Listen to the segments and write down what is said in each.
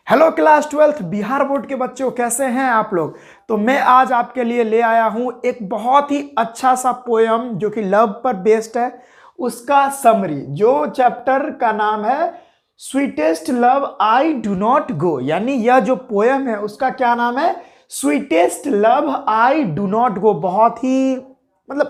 Hello class 12th Bihar board के बच्चों, कैसे हैं आप लोग। तो मैं आज आपके लिए ले आया हूं एक बहुत ही अच्छा सा पोयम जो कि लव पर बेस्ड है, उसका समरी। जो चैप्टर का नाम है sweetest love I do not गो, यानी यह जो पोयम है उसका क्या नाम है, sweetest love I do not गो। बहुत ही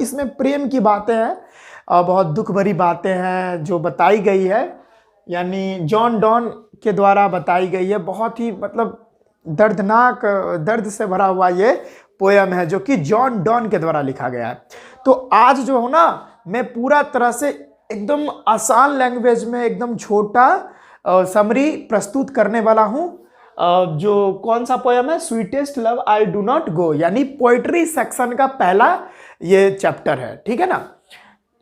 इसमें प्रेम की बातें हैं और बहुत दुख भरी बातें हैं जो बताई गई है, यानी जॉन डॉन के द्वारा बताई गई है। बहुत ही दर्दनाक, दर्द से भरा हुआ ये पोयम है जो कि जॉन डॉन के द्वारा लिखा गया है। तो आज जो हो ना, मैं पूरा तरह से एकदम आसान लैंग्वेज में एकदम छोटा समरी प्रस्तुत करने वाला हूँ। जो कौन सा पोयम है, sweetest love I do not गो, यानी पोइट्री सेक्शन का पहला ये चैप्टर है। ठीक है ना,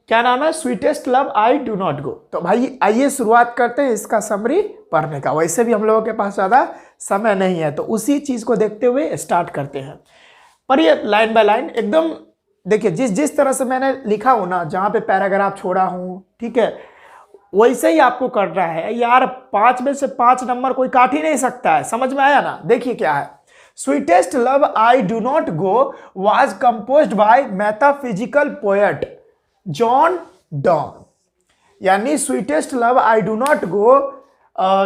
क्या नाम है, sweetest love I do not गो। तो भाई आइए शुरुआत करते हैं इसका समरी पढ़ने का। वैसे भी हम लोगों के पास ज़्यादा समय नहीं है, तो उसी चीज़ को देखते हुए स्टार्ट करते हैं। पढ़िए लाइन बाय लाइन एकदम। देखिए जिस तरह से मैंने लिखा हो ना, जहाँ पे पैराग्राफ छोड़ा हूँ, ठीक है, वैसे ही आपको करना है यार। 5 में से 5 नंबर कोई काट ही नहीं सकता है, समझ में आया ना। देखिए क्या है, sweetest love I do not go was composed by metaphysical poet John Donne. यानी sweetest love I do not go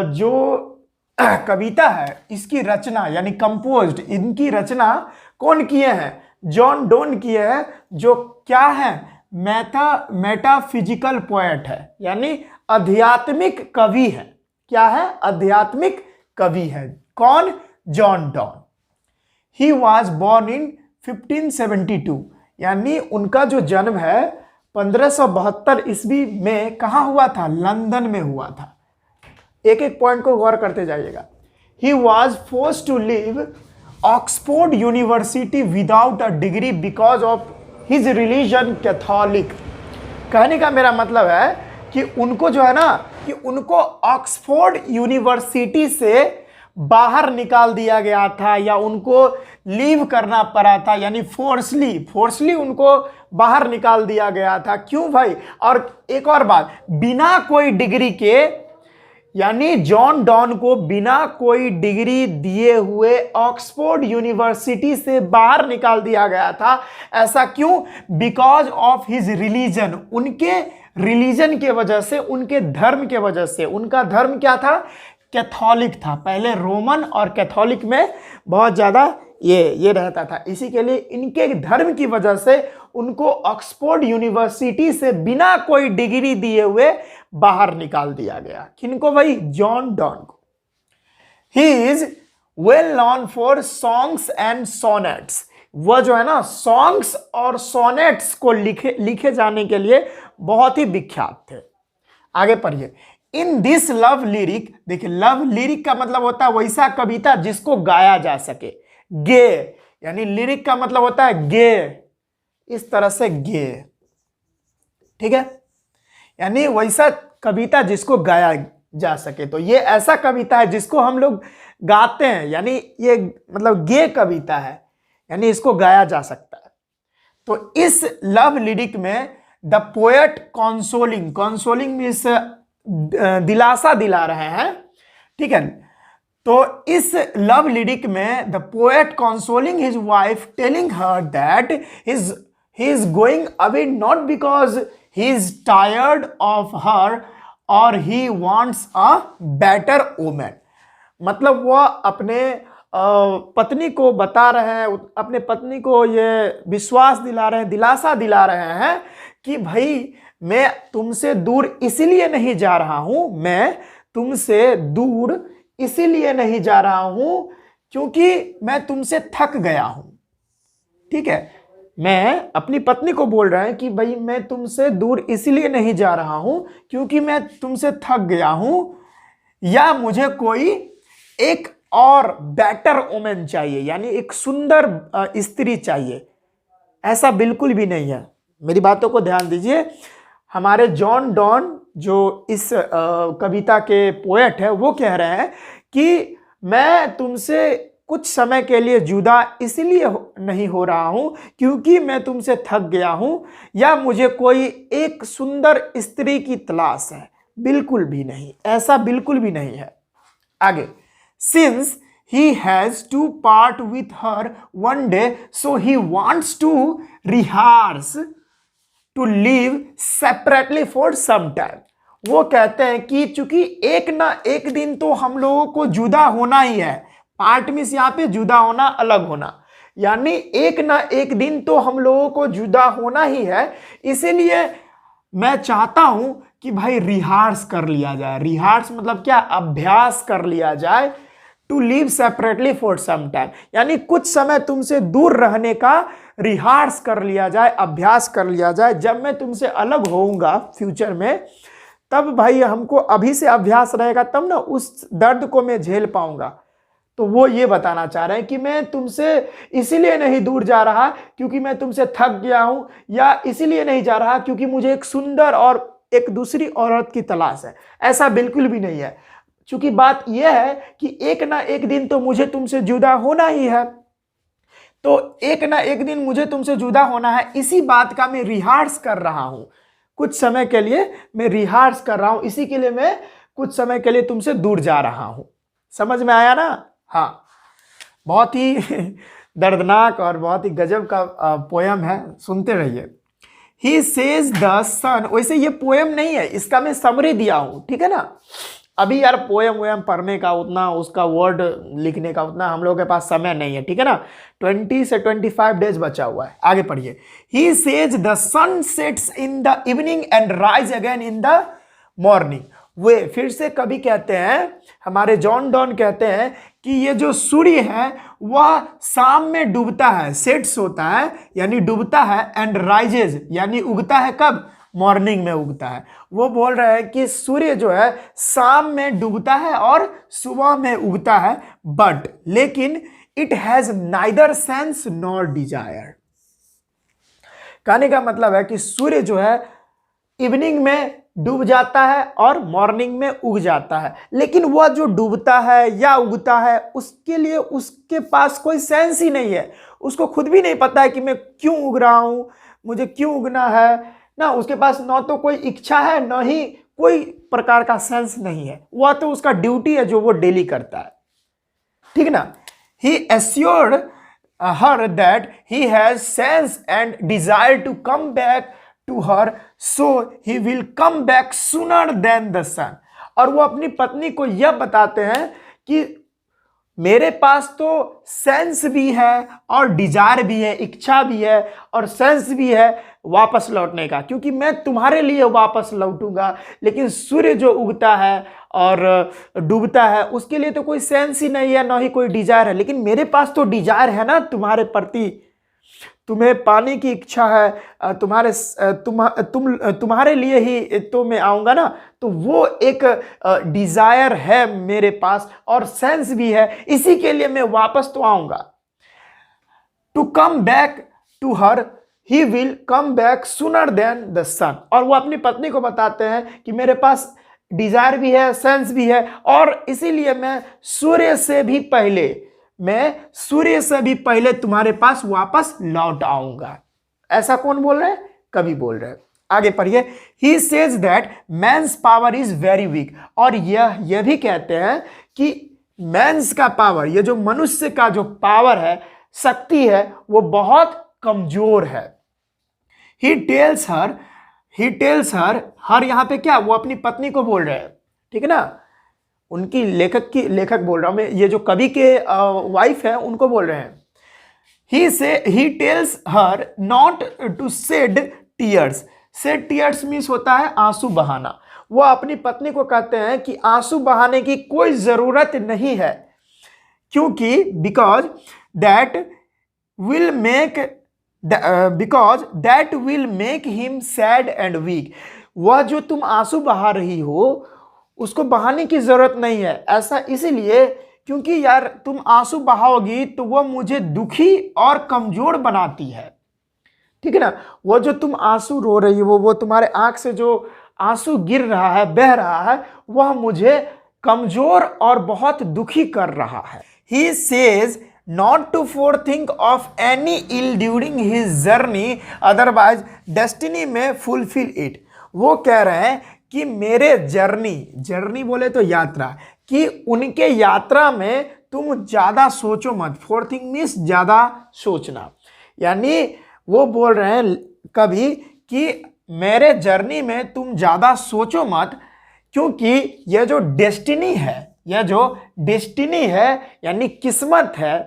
जो कविता है, इसकी रचना यानी कंपोज्ड, इनकी रचना कौन किए हैं, जॉन डॉन किए हैं, जो क्या है, मेटाफिजिकल पोएट है, यानी आध्यात्मिक कवि है। क्या है, आध्यात्मिक कवि है। कौन, John Donne. He was born in 1572, यानी उनका जो जन्म है 1572 ईस्वी में कहाँ हुआ था, लंदन में हुआ था। एक एक पॉइंट को गौर करते जाइएगा। He was forced to leave Oxford University without a degree because of his religion Catholic. कहने का मेरा मतलब है कि उनको जो है ना, कि उनको ऑक्सफोर्ड यूनिवर्सिटी से बाहर निकाल दिया गया था, या उनको लीव करना पड़ा था, यानी फोर्सली उनको बाहर निकाल दिया गया था। क्यों भाई। और एक और बात, बिना कोई डिग्री के, यानी जॉन डॉन को बिना कोई डिग्री दिए हुए ऑक्सफोर्ड यूनिवर्सिटी से बाहर निकाल दिया गया था। ऐसा क्यों, बिकॉज ऑफ हिज रिलीजन, उनके रिलीजन के वजह से, उनके धर्म के वजह से। उनका धर्म क्या था, कैथोलिक था। पहले रोमन और कैथोलिक में बहुत ज़्यादा ये रहता था। इसी के लिए इनके धर्म की वजह से उनको ऑक्सफोर्ड यूनिवर्सिटी से बिना कोई डिग्री दिए हुए बाहर निकाल दिया गया। किनको भाई, जॉन डॉन को। He is well non for songs and sonnets. वह जो है ना, सॉन्ग्स और सोनेट्स को लिखे जाने के लिए बहुत ही विख्यात थे। आगे पढ़िए। इन दिस लव लिरिक, देखिए लव लिरिक का मतलब होता है वैसा कविता जिसको गाया जा सके। गे, यानी लिरिक का मतलब होता है गे, इस तरह से गे, ठीक है, यानी वैसा कविता जिसको गाया जा सके। तो ये ऐसा कविता है जिसको हम लोग गाते हैं, यानी ये गे कविता है, यानी इसको गाया जा सकता है। तो इस लव लिरिक में द पोएट कॉन्सोलिंग मीन्स दिलासा दिला रहे हैं, ठीक है। तो इस लव लिरिक में the poet consoling his wife, telling her that he is going away not because he is tired of her or he wants a better woman। मतलब वह अपने पत्नी को बता रहे हैं, अपने पत्नी को ये विश्वास दिला रहे हैं, दिलासा दिला रहे हैं कि भाई मैं तुमसे दूर इसलिए नहीं जा रहा हूं, मैं तुमसे दूर इसीलिए नहीं जा रहा हूं क्योंकि मैं तुमसे थक गया हूं। ठीक है, मैं अपनी पत्नी को बोल रहा है कि भाई मैं तुमसे दूर इसलिए नहीं जा रहा हूं क्योंकि मैं तुमसे थक गया हूं, या मुझे कोई एक और बेटर वुमेन चाहिए, यानी एक सुंदर स्त्री चाहिए। ऐसा बिल्कुल भी नहीं है। मेरी बातों को ध्यान दीजिए। हमारे जॉन डॉन जो इस कविता के पोएट है, वो कह रहे हैं कि मैं तुमसे कुछ समय के लिए जुदा इसलिए नहीं हो रहा हूं क्योंकि मैं तुमसे थक गया हूं, या मुझे कोई एक सुंदर स्त्री की तलाश है। बिल्कुल भी नहीं, ऐसा बिल्कुल भी नहीं है। आगे, since he has to part with her one day, so he wants to rehearse to live separately for some time. वो कहते हैं कि चूंकि एक ना एक दिन तो हम लोगों को जुदा होना ही है, पार्ट मीन्स यहाँ पे जुदा होना, अलग होना, यानी एक ना एक दिन तो हम लोगों को जुदा होना ही है, इसीलिए मैं चाहता हूं कि भाई रिहार्स कर लिया जाए। रिहार्स मतलब क्या, अभ्यास कर लिया जाए। To live separately for some time, यानी कुछ समय तुमसे दूर रहने का रिहार्स कर लिया जाए, अभ्यास कर लिया जाए। जब मैं तुमसे अलग होऊंगा फ्यूचर में, तब भाई हमको अभी से अभ्यास रहेगा, तब ना उस दर्द को मैं झेल पाऊंगा। तो वो ये बताना चाह रहे हैं कि मैं तुमसे इसीलिए नहीं दूर जा रहा क्योंकि मैं तुमसे थक गया हूं, या इसीलिए नहीं जा रहा क्योंकि मुझे एक सुंदर और एक दूसरी औरत की तलाश है। ऐसा बिल्कुल भी नहीं है, क्योंकि बात यह है कि एक ना एक दिन तो मुझे तुमसे जुदा होना ही है। तो एक ना एक दिन मुझे तुमसे जुदा होना है, इसी बात का मैं रिहार्स कर रहा हूं। कुछ समय के लिए मैं रिहार्स कर रहा हूं, इसी के लिए मैं कुछ समय के लिए तुमसे दूर जा रहा हूं। समझ में आया ना? हाँ, बहुत ही दर्दनाक और बहुत ही गजब का पोयम है, सुनते रहिए। ही सेज द सन, वैसे ये पोयम नहीं है, इसका मैं समरी दिया हूं, ठीक है ना। अभी यार पोयम पढ़ने का उतना, उसका वर्ड लिखने का उतना हम लोगों के पास समय नहीं है, ठीक है ना। 20 से 25 डेज बचा हुआ है, आगे पढ़िए। He says the sun sets in the evening and rise again in the morning. वे फिर से कभी कहते हैं, हमारे जॉन डॉन कहते हैं कि ये जो सूर्य है वह शाम में डूबता है, सेट्स होता है यानी डूबता है, एंड राइजेज यानी उगता है, कब? मॉर्निंग में उगता है। वो बोल रहे हैं कि सूर्य जो है शाम में डूबता है और सुबह में उगता है, बट लेकिन it has neither sense nor desire. कहने का मतलब है कि सूर्य जो है इवनिंग में डूब जाता है और मॉर्निंग में उग जाता है, लेकिन वह जो डूबता है या उगता है उसके लिए उसके पास कोई सेंस ही नहीं है। उसको खुद भी नहीं पता है कि मैं क्यों उग रहा हूं, मुझे क्यों उगना है ना। उसके पास न तो कोई इच्छा है, न ही कोई प्रकार का सेंस नहीं है। वह तो उसका ड्यूटी है जो वो डेली करता है, ठीक ना। He assured her that he has sense and desire to come back to her, so he will come back sooner than the sun। और वो अपनी पत्नी को यह बताते हैं कि मेरे पास तो सेंस भी है और डिजायर भी है, इच्छा भी है और सेंस भी है वापस लौटने का, क्योंकि मैं तुम्हारे लिए वापस लौटूंगा। लेकिन सूर्य जो उगता है और डूबता है उसके लिए तो कोई सेंस ही नहीं है, ना ही कोई डिजायर है, लेकिन मेरे पास तो डिजायर है ना तुम्हारे प्रति। तुम्हें पाने की इच्छा है, तुम्हारे लिए ही तो मैं आऊंगा ना। तो वो एक डिजायर है मेरे पास और सेंस भी है, इसी के लिए मैं वापस तो आऊंगा। To come back to her he will come back sooner than the sun. और वो अपनी पत्नी को बताते हैं कि मेरे पास डिजायर भी है, सेंस भी है, और इसीलिए मैं सूर्य से भी पहले तुम्हारे पास वापस लौट आऊंगा। ऐसा कौन बोल रहे हैं? कवि बोल रहे हैं। आगे पढ़िए। He says that man's power is very weak. और यह भी कहते हैं कि मैंस का पावर, ये जो मनुष्य का जो पावर है, शक्ति है, वो बहुत कमजोर है। ही टेल्स हर हर यहां पे क्या, वो अपनी पत्नी को बोल रहे हैं, ठीक है ना। उनकी लेखक बोल रहा हूं मैं, ये जो कवि के वाइफ है उनको बोल रहे हैं। He tells her not to shed tears. Shed tears means होता है आंसू बहाना। वो अपनी पत्नी को कहते हैं कि आंसू बहाने की कोई जरूरत नहीं है, क्योंकि because that will make him sad and weak. वह जो तुम आंसू बहा रही हो उसको बहाने की जरूरत नहीं है। ऐसा इसीलिए क्योंकि यार तुम आंसू बहाओगी तो वह मुझे दुखी और कमजोर बनाती है, ठीक है ना। वो जो तुम आंसू रो रही हो, वो तुम्हारे आंख से जो आंसू गिर रहा है, बह रहा है, वह मुझे कमजोर और बहुत दुखी कर रहा है। He says not to forethink of any ill during his journey, otherwise destiny में फुलफिल इट। वो कह रहे हैं कि मेरे जर्नी बोले तो यात्रा, कि उनके यात्रा में तुम ज्यादा सोचो मत। फोर्थ थिंग मीन्स ज्यादा सोचना, यानी वो बोल रहे हैं कभी कि मेरे जर्नी में तुम ज्यादा सोचो मत, क्योंकि यह जो डेस्टिनी है, यह जो डेस्टिनी है यानी किस्मत है,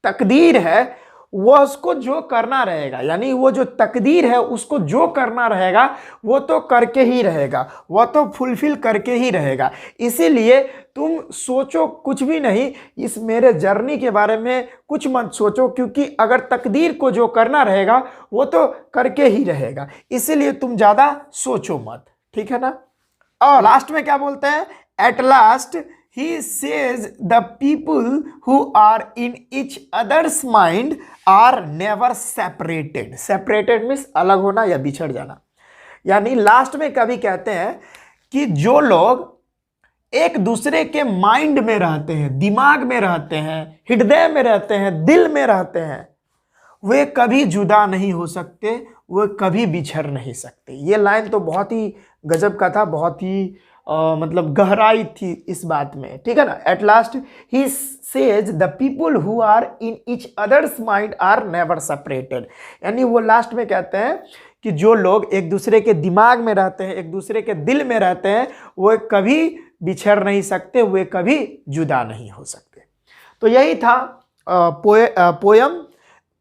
तकदीर है, वह उसको जो करना रहेगा, यानी वो जो तकदीर है उसको जो करना रहेगा वो तो करके ही रहेगा, वह तो फुलफिल करके ही रहेगा। इसीलिए तुम सोचो कुछ भी नहीं, इस मेरे जर्नी के बारे में कुछ मत सोचो, क्योंकि अगर तकदीर को जो करना रहेगा वो तो करके ही रहेगा, इसीलिए तुम ज़्यादा सोचो मत, ठीक है ना। और लास्ट में क्या बोलते हैं, at last he says the people who are in each other's mind are never separated। separated means अलग होना या बिछड़ जाना। यानी लास्ट में कभी कहते हैं कि जो लोग एक दूसरे के माइंड में रहते हैं, दिमाग में रहते हैं, हृदय में रहते हैं, दिल में रहते हैं, वे कभी जुदा नहीं हो सकते, वे कभी बिछड़ नहीं सकते। ये लाइन तो बहुत ही गजब का था, बहुत ही मतलब गहराई थी इस बात में, ठीक है ना। At last he says the people who are in each others mind are never separated, यानी वो लास्ट में कहते हैं कि जो लोग एक दूसरे के दिमाग में रहते हैं, एक दूसरे के दिल में रहते हैं, वो कभी बिछड़ नहीं सकते, वे कभी जुदा नहीं हो सकते। तो यही था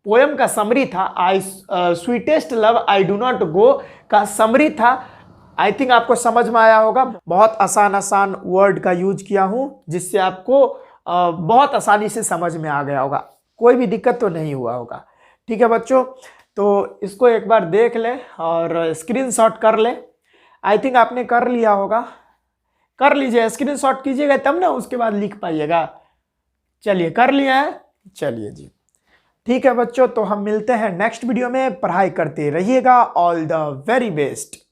पोयम का समरी था। I sweetest love I do not go का समरी था। आई थिंक आपको समझ में आया होगा। बहुत आसान वर्ड का यूज किया हूँ जिससे आपको बहुत आसानी से समझ में आ गया होगा, कोई भी दिक्कत तो नहीं हुआ होगा, ठीक है बच्चों। तो इसको एक बार देख ले और स्क्रीनशॉट कर ले। आई थिंक आपने कर लिया होगा, कर लीजिए, स्क्रीनशॉट कीजिएगा तब ना उसके बाद लिख पाइएगा। चलिए कर लिया है, चलिए जी ठीक है बच्चों। तो हम मिलते हैं नेक्स्ट वीडियो में, पढ़ाई करते रहिएगा। All the very best.